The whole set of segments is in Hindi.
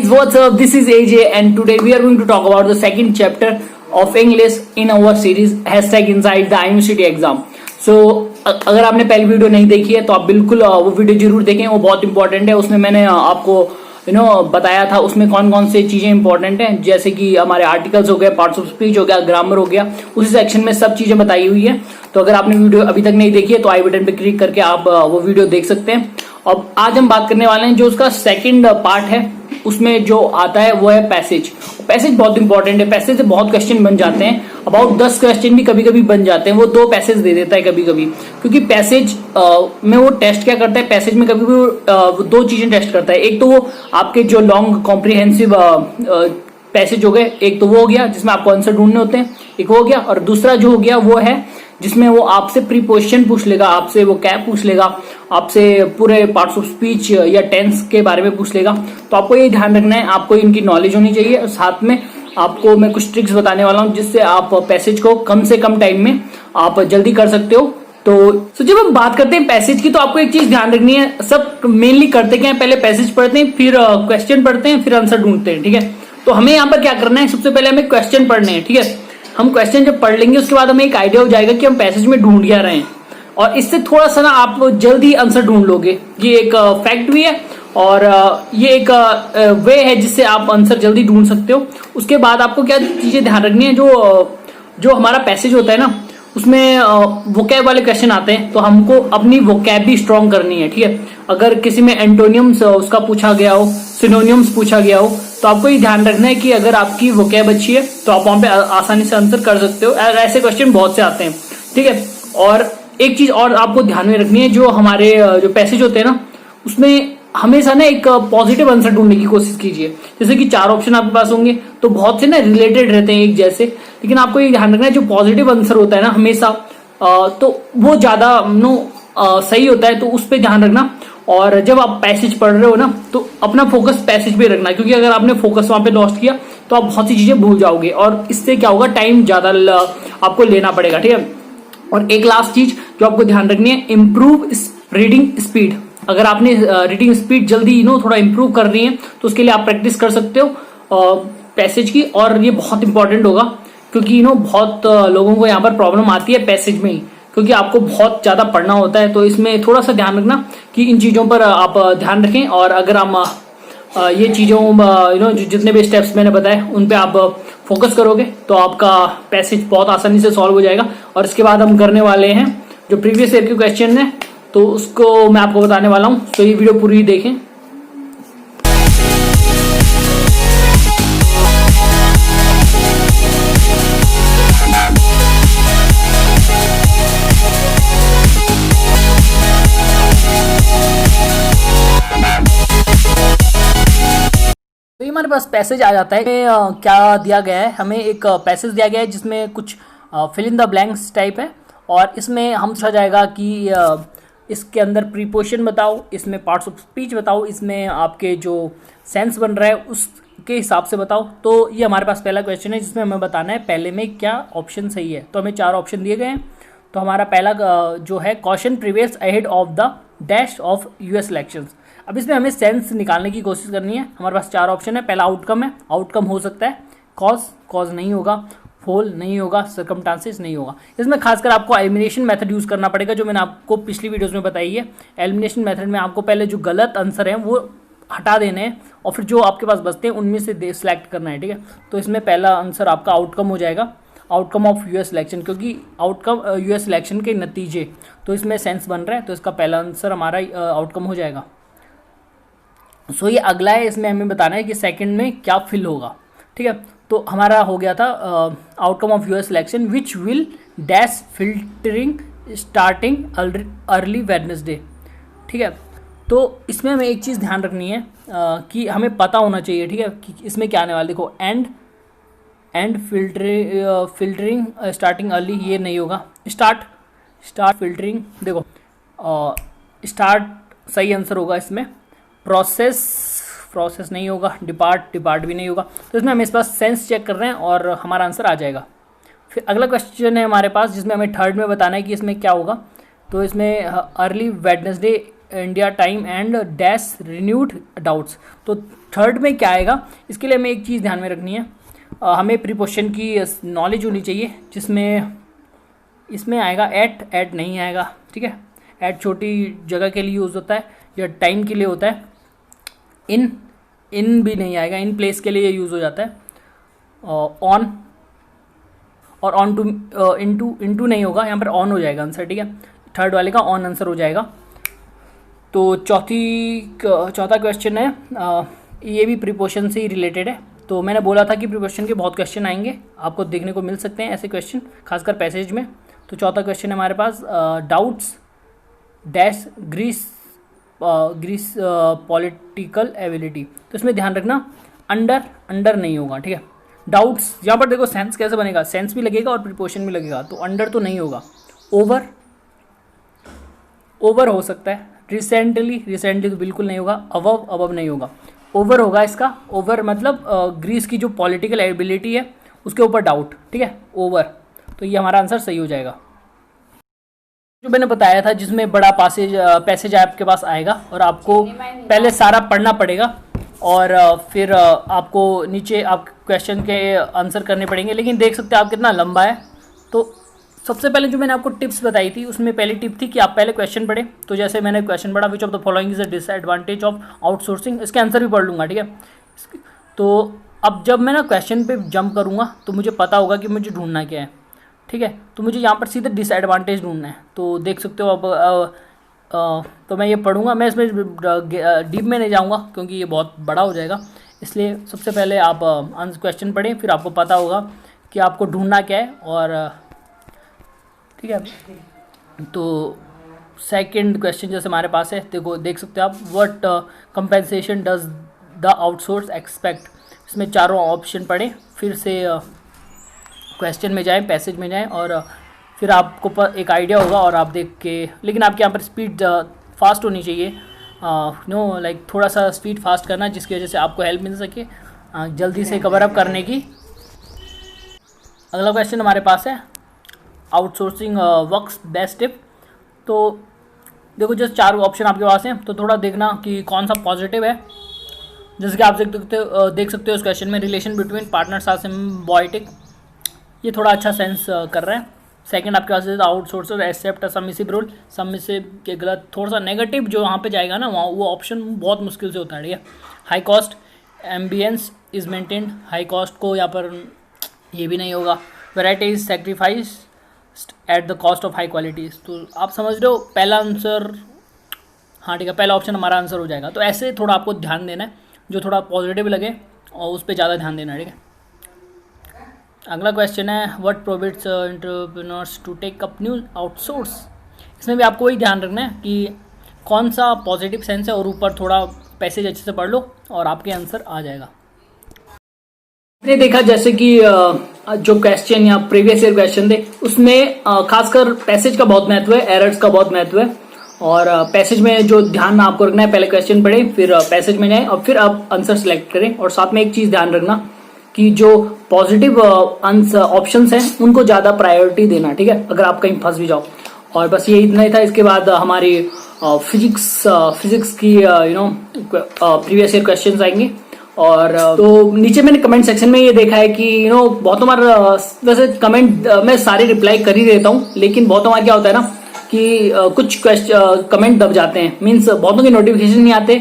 What's up? This is AJ and today we are going to talk about the second chapter of English in our series #Inside the IMCT Exam. So अगर आपने पहली वीडियो नहीं देखी है तो आप बिल्कुल वो वीडियो जरूर देखें, वो बहुत इंपॉर्टेंट है। उसमें मैंने आपको बताया था उसमें कौन कौन से चीजें इंपॉर्टेंट हैं, जैसे कि हमारे आर्टिकल्स हो गए, पार्ट्स ऑफ स्पीच हो गया, ग्रामर हो गया, उसी सेक्शन में सब चीजें बताई हुई है। तो अगर आपने वीडियो अभी तक नहीं देखी है तो आई बटन पे क्लिक करके आप वो वीडियो देख सकते हैं। अब आज हम बात करने वाले हैं जो उसका सेकंड पार्ट है, उसमें जो आता है वो है पैसेज। पैसेज बहुत इंपॉर्टेंट है, पैसेज से बहुत क्वेश्चन बन जाते हैं, अबाउट 10 क्वेश्चन भी कभी कभी बन जाते हैं। वो 2 पैसेज दे देता है कभी कभी, क्योंकि पैसेज में वो टेस्ट क्या करता है, पैसेज में कभी भी वो 2 चीजें टेस्ट करता है। एक तो वो आपके जो लॉन्ग कॉम्प्रिहेंसिव पैसेज हो गए, एक तो वो हो गया जिसमें आपको आंसर ढूंढने होते हैं, एक हो गया, और दूसरा जो हो गया वो है जिसमें वो आपसे प्रीपोजिशन पूछ लेगा, आपसे वो क्या पूछ लेगा, आपसे पूरे पार्ट्स ऑफ स्पीच या टेंस के बारे में पूछ लेगा। तो आपको ये ध्यान रखना है, आपको इनकी नॉलेज होनी चाहिए। और साथ में आपको मैं कुछ ट्रिक्स बताने वाला हूँ जिससे आप पैसेज को कम से कम टाइम में आप जल्दी कर सकते हो। तो जब हम बात करते हैं पैसेज की तो आपको एक चीज ध्यान रखनी है, सब मेनली करते क्या है, पहले पैसेज पढ़ते हैं, फिर क्वेश्चन पढ़ते हैं, फिर आंसर ढूंढते हैं। ठीक है, तो हमें यहाँ पर क्या करना है, सबसे पहले हमें क्वेश्चन पढ़ने हैं। ठीक है, हम क्वेश्चन जब पढ़ लेंगे उसके बाद हमें एक आइडिया हो जाएगा कि हम पैसेज में ढूंढ क्या रहे हैं, और इससे थोड़ा सा ना आप जल्दी आंसर ढूंढ लोगे। ये एक फैक्ट भी है और ये एक वे है जिससे आप आंसर जल्दी ढूंढ सकते हो। उसके बाद आपको क्या चीजें ध्यान रखनी है, जो हमारा पैसेज होता है ना उसमें वोकैब वाले क्वेश्चन आते हैं, तो हमको अपनी वोकैब भी स्ट्रॉन्ग करनी है। ठीक है, अगर किसी में एंटोनियम्स उसका पूछा गया हो, सिनोनियम्स पूछा गया हो, तो आपको ये ध्यान रखना है कि अगर आपकी वोकैब अच्छी है तो आप वहां पे आसानी से आंसर कर सकते हो। ऐसे क्वेश्चन बहुत से आते हैं। ठीक है, और एक चीज और आपको ध्यान में रखनी है, जो हमारे जो पैसेज होते हैं ना उसमें हमेशा ना एक पॉजिटिव आंसर ढूंढने की कोशिश कीजिए। जैसे कि 4 ऑप्शन आपके पास होंगे तो बहुत से ना रिलेटेड रहते हैं एक जैसे, लेकिन आपको ये ध्यान रखना है जो पॉजिटिव आंसर होता है ना हमेशा तो वो ज्यादा सही होता है, तो उस पर ध्यान रखना। और जब आप पैसेज पढ़ रहे हो ना तो अपना फोकस पैसेज पे रखना, क्योंकि अगर आपने फोकस वहां पे लॉस्ट किया तो आप बहुत सी चीजें भूल जाओगे और इससे क्या होगा, टाइम ज्यादा आपको लेना पड़ेगा। ठीक है, और एक लास्ट चीज जो आपको ध्यान रखनी है, इम्प्रूव रीडिंग स्पीड। अगर आपने रीडिंग स्पीड जल्दी थोड़ा इंप्रूव कर रही है तो उसके लिए आप प्रैक्टिस कर सकते हो पैसेज की, और ये बहुत इंपॉर्टेंट होगा क्योंकि बहुत लोगों को यहाँ पर प्रॉब्लम आती है पैसेज में ही, क्योंकि आपको बहुत ज्यादा पढ़ना होता है। तो इसमें थोड़ा सा ध्यान रखना कि इन चीजों पर आप ध्यान रखें, और अगर हम ये चीजों जितने भी स्टेप्स मैंने बताए उन पे आप फोकस करोगे तो आपका पैसेज बहुत आसानी से सॉल्व हो जाएगा। और इसके बाद हम करने वाले हैं जो प्रीवियस ईयर के क्वेश्चन है, तो उसको मैं आपको बताने वाला हूं, तो ये वीडियो पूरी देखें। तो ये हमारे पास पैसेज आ जाता है। क्या दिया गया है, हमें एक पैसेज दिया गया है जिसमें कुछ fill in the blanks type है, और इसमें हम पूछा जाएगा कि इसके अंदर प्रीपोजिशन बताओ, इसमें पार्ट्स ऑफ स्पीच बताओ, इसमें आपके जो सेंस बन रहा है उसके हिसाब से बताओ। तो ये हमारे पास पहला क्वेश्चन है जिसमें हमें बताना है पहले में क्या ऑप्शन सही है। तो हमें 4 ऑप्शन दिए गए हैं। तो हमारा पहला जो है, caution prevails ahead of the dash of US elections. अब इसमें हमें सेंस निकालने की कोशिश करनी है। हमारे पास 4 ऑप्शन है। पहला आउटकम है, आउटकम हो सकता है कॉज नहीं होगा, फोल नहीं होगा, सर्कमस्टांसेस नहीं होगा। इसमें खासकर आपको एलिमिनेशन मेथड यूज करना पड़ेगा, जो मैंने आपको पिछली वीडियोस में बताई है। एलिमिनेशन मेथड में आपको पहले जो गलत आंसर है वो हटा देने हैं और फिर जो आपके पास बचते हैं उनमें से सिलेक्ट करना है। ठीक है, तो इसमें पहला आंसर आपका आउटकम हो जाएगा, आउटकम ऑफ यूएस इलेक्शन, क्योंकि आउटकम यूएस इलेक्शन के नतीजे, तो इसमें सेंस बन रहा है, तो इसका पहला आंसर हमारा आउटकम हो जाएगा। सो ये अगला है, इसमें हमें बताना है कि सेकंड में क्या फिल होगा। ठीक है, तो हमारा हो गया था outcome of US election which will dash filtering starting early Wednesday. ठीक है, तो इसमें हमें एक चीज़ ध्यान रखनी है कि हमें पता होना चाहिए। ठीक है, कि इसमें क्या आने वाला, देखो एंड फिल्टरिंग स्टार्टिंग अर्ली, ये नहीं होगा। स्टार्ट फिल्टरिंग, देखो स्टार्ट सही आंसर होगा इसमें। प्रोसेस नहीं होगा, डिपार्ट भी नहीं होगा। तो इसमें हम इस पास सेंस चेक कर रहे हैं और हमारा आंसर आ जाएगा। फिर अगला क्वेश्चन है हमारे पास जिसमें हमें थर्ड में बताना है कि इसमें क्या होगा, तो इसमें early Wednesday India time and dash renewed doubts. तो थर्ड में क्या आएगा, इसके लिए हमें एक चीज़ ध्यान में रखनी है, हमें प्रीपोजिशन की नॉलेज होनी चाहिए, जिसमें इसमें आएगा एट नहीं आएगा, ठीक है। एट छोटी जगह के लिए यूज़ होता है या टाइम के लिए होता है। इन भी नहीं आएगा, इन प्लेस के लिए यूज़ हो जाता है। ऑन और ऑन टू, इनटू नहीं होगा, यहाँ पर ऑन हो जाएगा आंसर, ठीक है। थर्ड वाले का ऑन आंसर हो जाएगा। तो चौथा क्वेश्चन है, ये भी प्रीपोजिशन से ही रिलेटेड है। तो मैंने बोला था कि प्रीपोजिशन के बहुत क्वेश्चन आएंगे, आपको देखने को मिल सकते हैं ऐसे क्वेश्चन, खासकर पैसेज में। तो चौथा क्वेश्चन है हमारे पास, doubts dash grease political ability. तो इसमें ध्यान रखना अंडर नहीं होगा, ठीक है। डाउट्स, यहाँ पर देखो सेंस कैसे बनेगा, सेंस भी लगेगा और प्रीपोजिशन भी लगेगा, तो अंडर तो नहीं होगा। ओवर हो सकता है, रिसेंटली तो बिल्कुल नहीं होगा, अबव नहीं होगा, ओवर होगा इसका। ओवर मतलब ग्रीस की जो पॉलिटिकल एबिलिटी है उसके ऊपर डाउट, ठीक है, ओवर। तो ये हमारा आंसर सही हो जाएगा। जो मैंने बताया था, जिसमें बड़ा पैसेज आपके पास आएगा और आपको पहले सारा पढ़ना पड़ेगा और फिर आपको नीचे आप क्वेश्चन के आंसर करने पड़ेंगे। लेकिन देख सकते हैं आप कितना लंबा है। तो सबसे पहले जो मैंने आपको टिप्स बताई थी, उसमें पहली टिप थी कि आप पहले क्वेश्चन पढ़ें। तो जैसे मैंने क्वेश्चन पढ़ा, which of the following is the disadvantage of outsourcing, इसके आंसर भी पढ़ लूँगा, ठीक है। तो अब जब मैं ना क्वेश्चन पे जंप करूँगा तो मुझे पता होगा कि मुझे ढूंढना क्या है, ठीक है। तो मुझे यहाँ पर सीधे डिसएडवांटेज ढूंढना है। तो देख सकते हो अब तो मैं ये पढ़ूंगा, मैं इसमें डीप में नहीं जाऊँगा क्योंकि ये बहुत बड़ा हो जाएगा। इसलिए सबसे पहले आप क्वेश्चन पढ़ें, फिर आपको पता होगा कि आपको ढूंढना क्या है, और ठीक है। तो सेकंड क्वेश्चन जैसे हमारे पास है, देखो देख सकते हो आप, what compensation does the outsource expect. इसमें चारों ऑप्शन पढ़ें, फिर से क्वेश्चन में जाएं, पैसेज में जाएं, और फिर आपको एक आइडिया होगा और आप देख के, लेकिन आपके यहाँ पर स्पीड फास्ट होनी चाहिए, लाइक थोड़ा सा स्पीड फास्ट करना, जिसकी वजह से आपको हेल्प मिल सके जल्दी से कवर अप करने की। अगला क्वेश्चन हमारे पास है, आउटसोर्सिंग वर्क्स बेस्ट इफ। तो देखो जस्ट 4 ऑप्शन आपके पास हैं, तो थोड़ा देखना कि कौन सा पॉजिटिव है। जैसे कि आप देख सकते हो इस क्वेश्चन में, relation between partners are symbiotic, ये थोड़ा अच्छा सेंस कर रहा है। सेकंड आपके पास outsourcer except submissive rule, submissive के गलत, थोड़ा सा नेगेटिव जो वहाँ पे जाएगा ना, वहाँ वो ऑप्शन बहुत मुश्किल से होता है, ठीक है। High cost ambience is maintained, high cost को यहाँ पर ये भी नहीं होगा। Variety is sacrifice at the cost of high quality. तो आप समझ रहे हो, पहला आंसर, हाँ ठीक है, पहला ऑप्शन हमारा आंसर हो जाएगा। तो ऐसे थोड़ा आपको ध्यान देना है, जो थोड़ा पॉजिटिव लगे और उस पर ज़्यादा ध्यान देना है, ठीक है। अगला क्वेश्चन है, what prohibits entrepreneurs to take up new outsource. इसमें भी आपको वही ध्यान रखना है कि कौन सा पॉजिटिव सेंस है, और ऊपर थोड़ा पैसेज अच्छे से पढ़ लो और आपके आंसर आ जाएगा। आपने देखा जैसे कि जो क्वेश्चन या प्रीवियस ईयर क्वेश्चन थे, उसमें खासकर पैसेज का बहुत महत्व है, एरर्स का बहुत महत्व है। और पैसेज में जो ध्यान आपको रखना है, पहले क्वेश्चन पढ़ें, फिर पैसेज में जाएं और फिर आप आंसर सेलेक्ट करें। और साथ में एक चीज ध्यान रखना कि जो पॉजिटिव ऑप्शंस हैं उनको ज्यादा प्रायोरिटी देना, ठीक है, अगर आप कहीं फंस भी जाओ। और बस ये इतना ही था। इसके बाद हमारी फिजिक्स की प्रीवियस ईयर क्वेश्चंस आएंगे। और तो नीचे मैंने कमेंट सेक्शन में ये देखा है कि बहुत बार, वैसे कमेंट मैं सारे रिप्लाई कर ही देता हूँ, लेकिन बहुत बार क्या होता है ना कि कुछ कमेंट दब जाते हैं, मीन्स बहुतों के नोटिफिकेशन नहीं आते,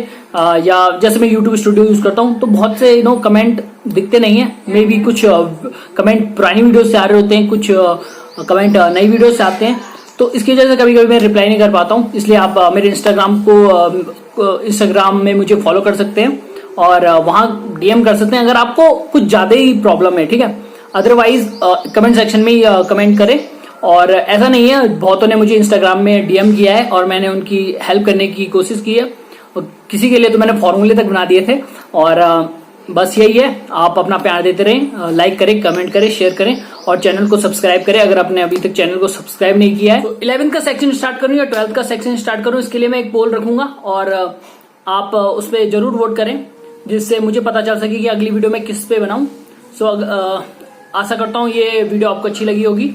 या जैसे मैं यूट्यूब स्टूडियो यूज करता हूँ तो बहुत से कमेंट दिखते नहीं है। मे भी कुछ कमेंट पुरानी वीडियो से आ रहे होते हैं, कुछ कमेंट नई वीडियो से आते हैं, तो इसकी वजह से कभी कभी मैं रिप्लाई नहीं कर पाता हूँ। इसलिए आप मेरे इंस्टाग्राम में मुझे फॉलो कर सकते हैं और वहां डीएम कर सकते हैं अगर आपको कुछ ज्यादा ही प्रॉब्लम है, ठीक है। अदरवाइज कमेंट सेक्शन में कमेंट करें। और ऐसा नहीं है, बहुतों ने मुझे इंस्टाग्राम में डीएम किया है और मैंने उनकी हेल्प करने की कोशिश की है, और किसी के लिए तो मैंने फॉर्मूले तक बना दिए थे। और बस यही है, आप अपना प्यार देते रहें, लाइक करें, कमेंट करें, शेयर करें और चैनल को सब्सक्राइब करें अगर आपने अभी तक चैनल को सब्सक्राइब नहीं किया है। तो 11th का सेक्शन स्टार्ट करूं या 12th का सेक्शन स्टार्ट करूं, इसके लिए मैं एक पोल रखूंगा और आप उस पर जरूर वोट करें, जिससे मुझे पता चल सके कि अगली वीडियो में किस पे बनाऊं। सो आशा करता हूं ये वीडियो आपको अच्छी लगी होगी।